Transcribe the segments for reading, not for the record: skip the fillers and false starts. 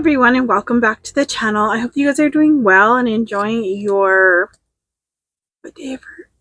everyone, and welcome back to the channel. I hope you guys are doing well and enjoying your what day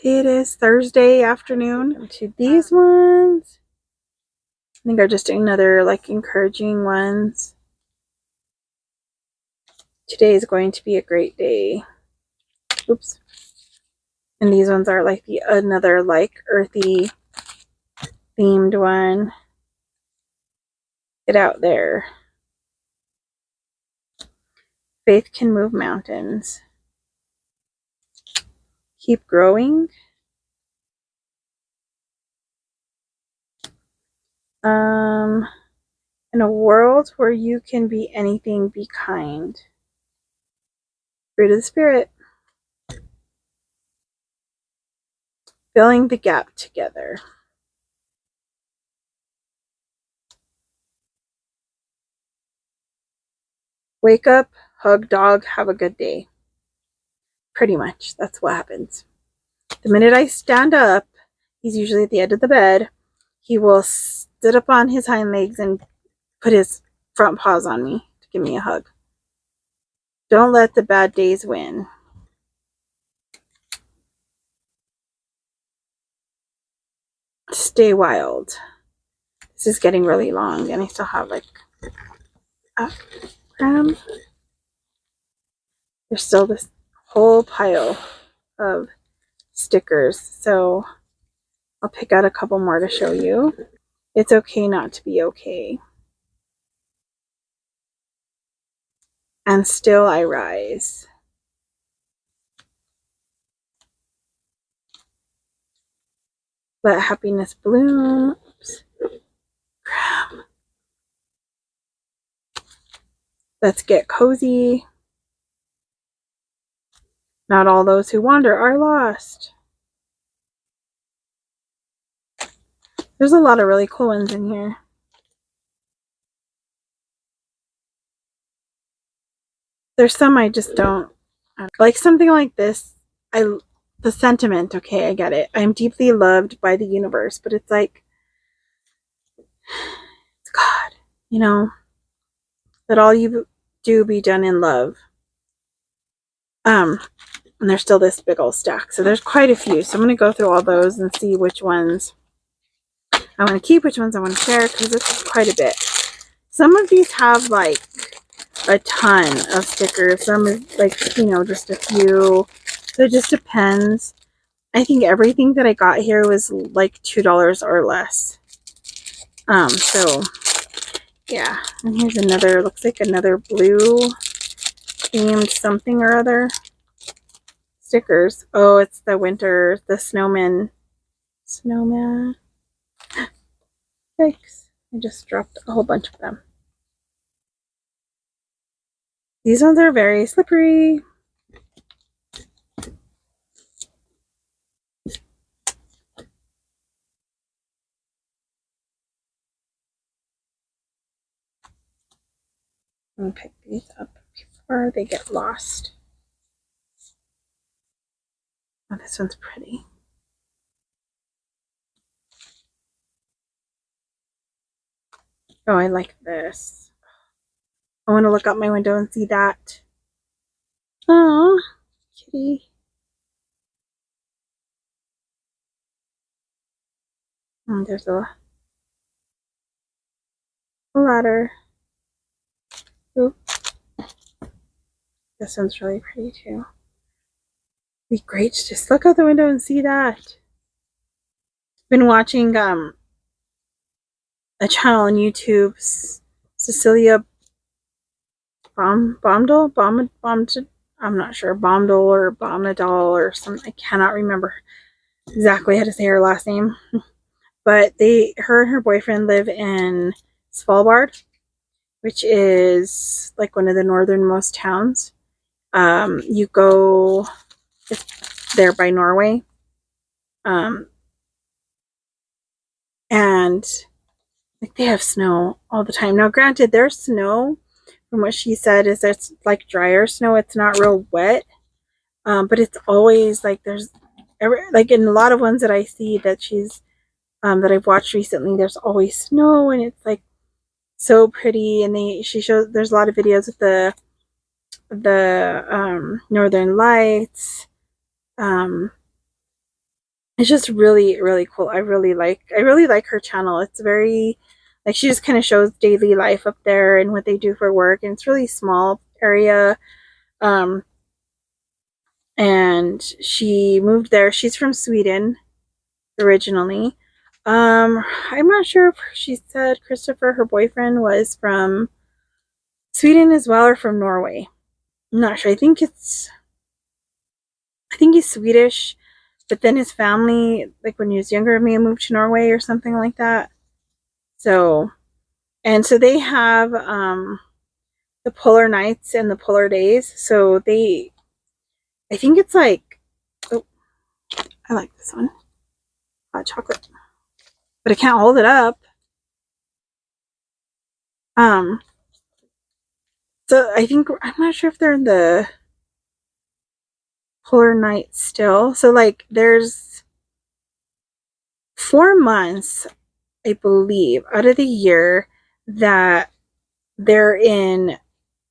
it is, Thursday afternoon. To these ones, I think are just another like encouraging ones. Today is going to be a great day. Oops. And these ones are like another like earthy themed one. Get out there. Faith can move mountains. Keep growing. In a world where you can be anything, be kind. Fruit of the Spirit. Filling the gap together. Wake up, hug dog, have a good day. Pretty much, that's what happens. The minute I stand up, he's usually at the end of the bed, he will sit up on his hind legs and put his front paws on me to give me a hug. Don't let the bad days win. Stay wild. This is getting really long and I still have like there's still this whole pile of stickers, so I'll pick out a couple more to show you. It's okay not to be okay. And still I rise. Let happiness bloom. Oops. Crap. Let's get cozy. Not all those who wander are lost. There's a lot of really cool ones in here. There's some I just don't like. Something like this. The sentiment, okay, I get it. I'm deeply loved by the universe, but it's like, it's God, you know, that all you do be done in love. And there's still this big old stack, so there's quite a few. So I'm going to go through all those and see which ones I want to keep, which ones I want to share, because this is quite a bit. Some of these have like a ton of stickers. Some is like, you know, just a few. So it just depends. I think everything that I got here was like $2 or less. So yeah. And here's another, looks like another blue themed something or other. Stickers. Oh, it's the winter, the snowman. Snowman. Thanks. I just dropped a whole bunch of them. These ones are very slippery. I'm going to pick these up before they get lost. Oh, this one's pretty. Oh, I like this. I want to look out my window and see that. Oh, kitty. And there's a ladder. Ooh. This one's really pretty too. It'd be great to just look out the window and see that. Been watching a channel on YouTube, Cecilia Bombdell, I'm not sure, Bombdell or Bomnadal or something. I cannot remember exactly how to say her last name. But her and her boyfriend live in Svalbard, which is like one of the northernmost towns. You go, it's there by Norway. And like they have snow all the time. Now, granted, their snow, from what she said, is it's like drier snow. It's not real wet, but it's always like there's like in a lot of ones that I see that she's that I've watched recently. There's always snow, and it's like so pretty. And she shows, there's a lot of videos of the northern lights. It's just really, really cool. I really like her channel. It's very, like, she just kind of shows daily life up there and what they do for work, and it's really small area. And she moved there. She's from Sweden originally. I'm not sure if she said Christopher, her boyfriend, was from Sweden as well, or from Norway. I'm not sure. I think he's Swedish, but then his family, like when he was younger, may have moved to Norway or something like that. So, and so they have the polar nights and the polar days. So I think it's like, oh, I like this one, hot chocolate, but I can't hold it up. So I think, I'm not sure if they're in the polar night still. So like there's 4 months, I believe, out of the year that they're in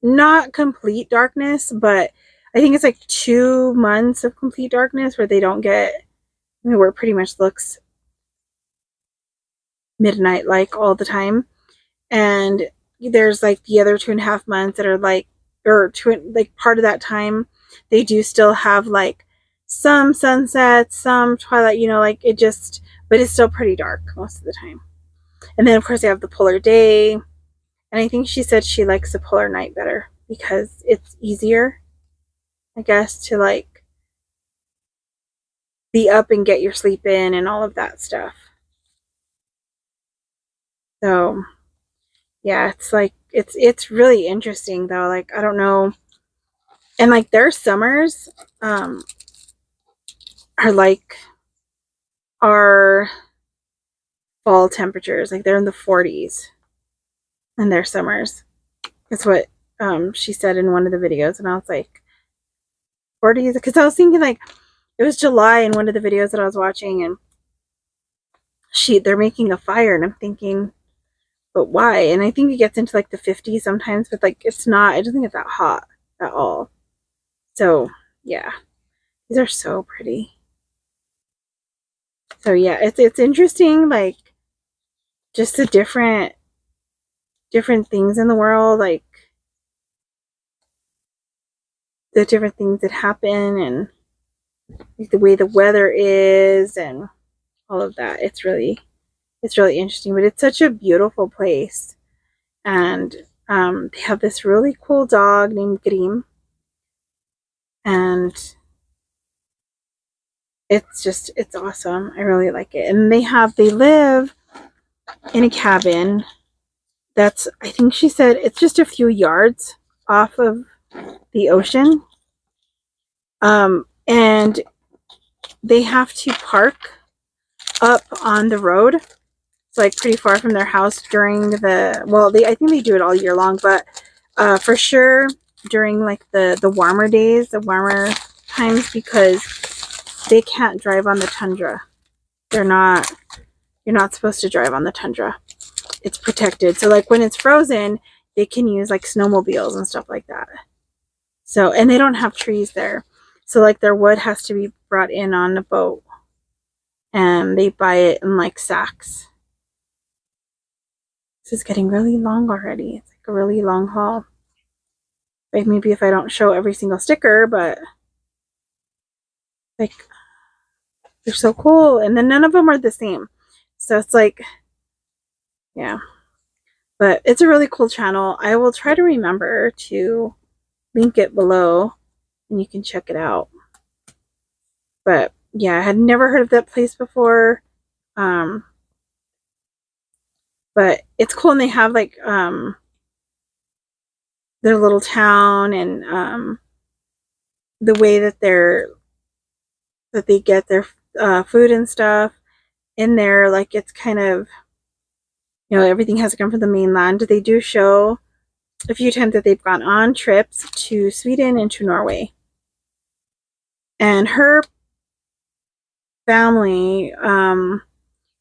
not complete darkness, but I think it's like 2 months of complete darkness where they don't get, I mean, where it pretty much looks midnight like all the time. And there's like the other 2.5 months that are like, or two, like part of that time they do still have like some sunsets, some twilight, you know, like it just, but it's still pretty dark most of the time. And then of course they have the polar day, and I think she said she likes the polar night better because it's easier, I guess, to like be up and get your sleep in and all of that stuff. So yeah, it's like it's really interesting though. Like, I don't know. And like their summers are like our fall temperatures. Like they're in the 40s in their summers. That's what she said in one of the videos, and I was like, 40s, because I was thinking like it was July in one of the videos that I was watching, and they're making a fire, and I'm thinking, but why? And I think it gets into like the 50s sometimes, but like it's not, I don't think it's that hot at all. So yeah, these are so pretty. So yeah, it's interesting, like just the different things in the world, like the different things that happen, and like the way the weather is and all of that. It's really interesting, but it's such a beautiful place. And they have this really cool dog named Grim, and it's awesome. I really like it. And they live in a cabin that's, I think she said it's just a few yards off of the ocean. And they have to park up on the road. It's like pretty far from their house during I think they do it all year long, but for sure during like the warmer days, the warmer times, because they can't drive on the tundra. You're not supposed to drive on the tundra. It's protected. So like when it's frozen, they can use like snowmobiles and stuff like that. So, and they don't have trees there. So like their wood has to be brought in on a boat, and they buy it in like sacks. This is getting really long already. It's like a really long haul. Like maybe if I don't show every single sticker, but like they're so cool. And then none of them are the same. So it's like, yeah. But it's a really cool channel. I will try to remember to link it below and you can check it out. But yeah, I had never heard of that place before. But it's cool, and they have like their little town, and the way that they get their food and stuff in there, like it's kind of, you know, everything has to come from the mainland. They do show a few times that they've gone on trips to Sweden and to Norway. And her family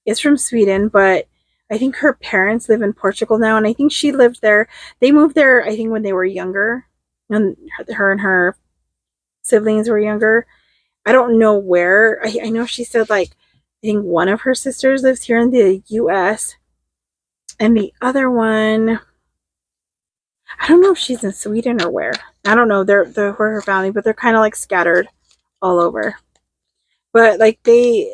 is from Sweden, but I think her parents live in Portugal now, and I think she lived there. They moved there, I think, when they were younger, and her and her siblings were younger. I don't know where. I know she said, like, I think one of her sisters lives here in the US, and the other one, I don't know if she's in Sweden or where. I don't know. They're where her family, but they're kind of like scattered all over. But like they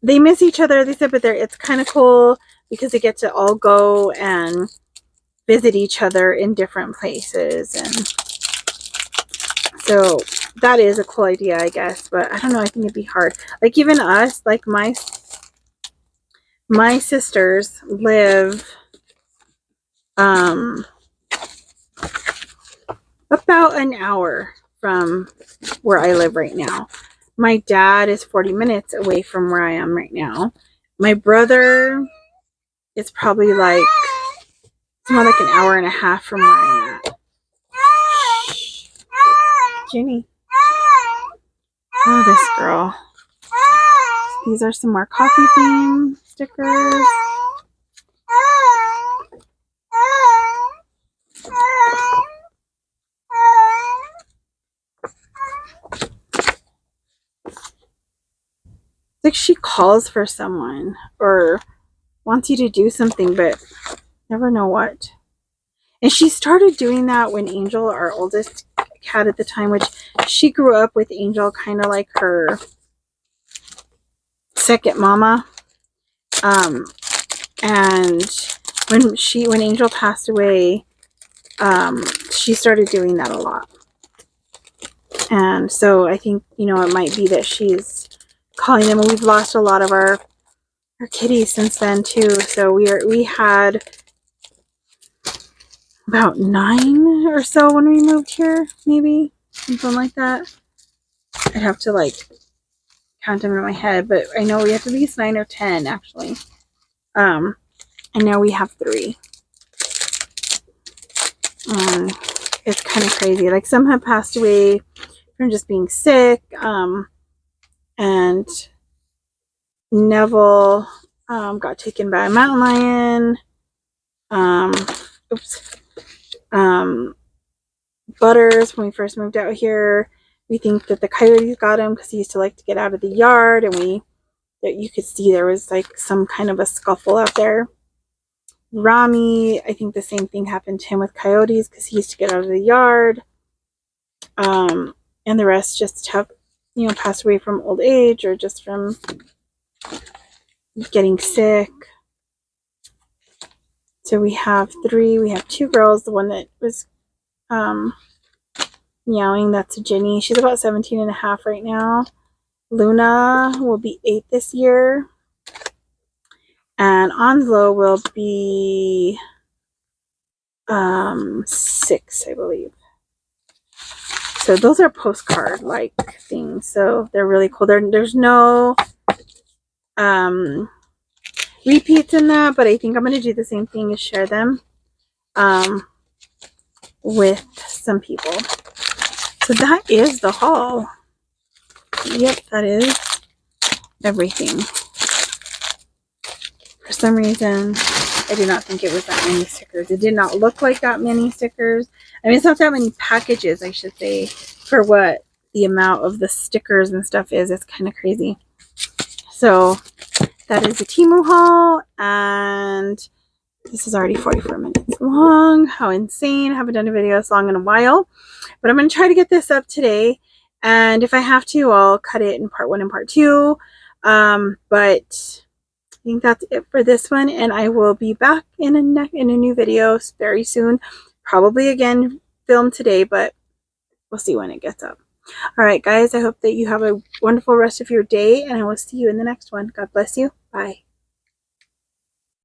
miss each other. They said, but it's kind of cool because they get to all go and visit each other in different places, and so that is a cool idea, I guess. But I don't know. I think it'd be hard. Like even us, like my sisters live about an hour from where I live right now. My dad is 40 minutes away from where I am right now. My brother is probably like, it's more like an hour and a half from where I'm at. Shh. Ginny. Oh, this girl. These are some more coffee theme stickers. It's like she calls for someone or wants you to do something, but never know what. And she started doing that when Angel, our oldest cat at the time, which she grew up with Angel, kind of like her second mama. And when Angel passed away, she started doing that a lot. And so I think, you know, it might be that she's calling them. We've lost a lot of our kitties since then too. So we had about 9 or so when we moved here, maybe something like that. I'd have to like count them in my head, but I know we have at least 9 or 10 actually. And now we have 3. It's kind of crazy. Like some have passed away from just being sick. And Neville got taken by a mountain lion. Butters, when we first moved out here, we think that the coyotes got him because he used to like to get out of the yard, and you could see there was like some kind of a scuffle out there. Rami, I think the same thing happened to him with coyotes because he used to get out of the yard. And the rest just have, you know, passed away from old age or just from getting sick. So we have 3. We have 2 girls. The one that was meowing, that's Ginny. She's about 17 and a half right now. Luna will be 8 this year. And Onslow will be 6, I believe. So those are postcard like things. So they're really cool. There's no repeats in that, but I think I'm going to do the same thing as share them with some people. So that is the haul. Yep, that is everything. For some reason, I did not think it was that many stickers. It did not look like that many stickers. I mean, it's not that many packages, I should say, for what the amount of the stickers and stuff is. It's kind of crazy. So that is the Temu haul, and this is already 44 minutes long. How insane. I haven't done a video this long in a while, but I'm going to try to get this up today, and if I have to, I'll cut it in part 1 and part 2. But I think that's it for this one, and I will be back in a new video very soon. Probably again film today, but we'll see when it gets up. All right, guys, I hope that you have a wonderful rest of your day, and I will see you in the next one. God bless you. Bye.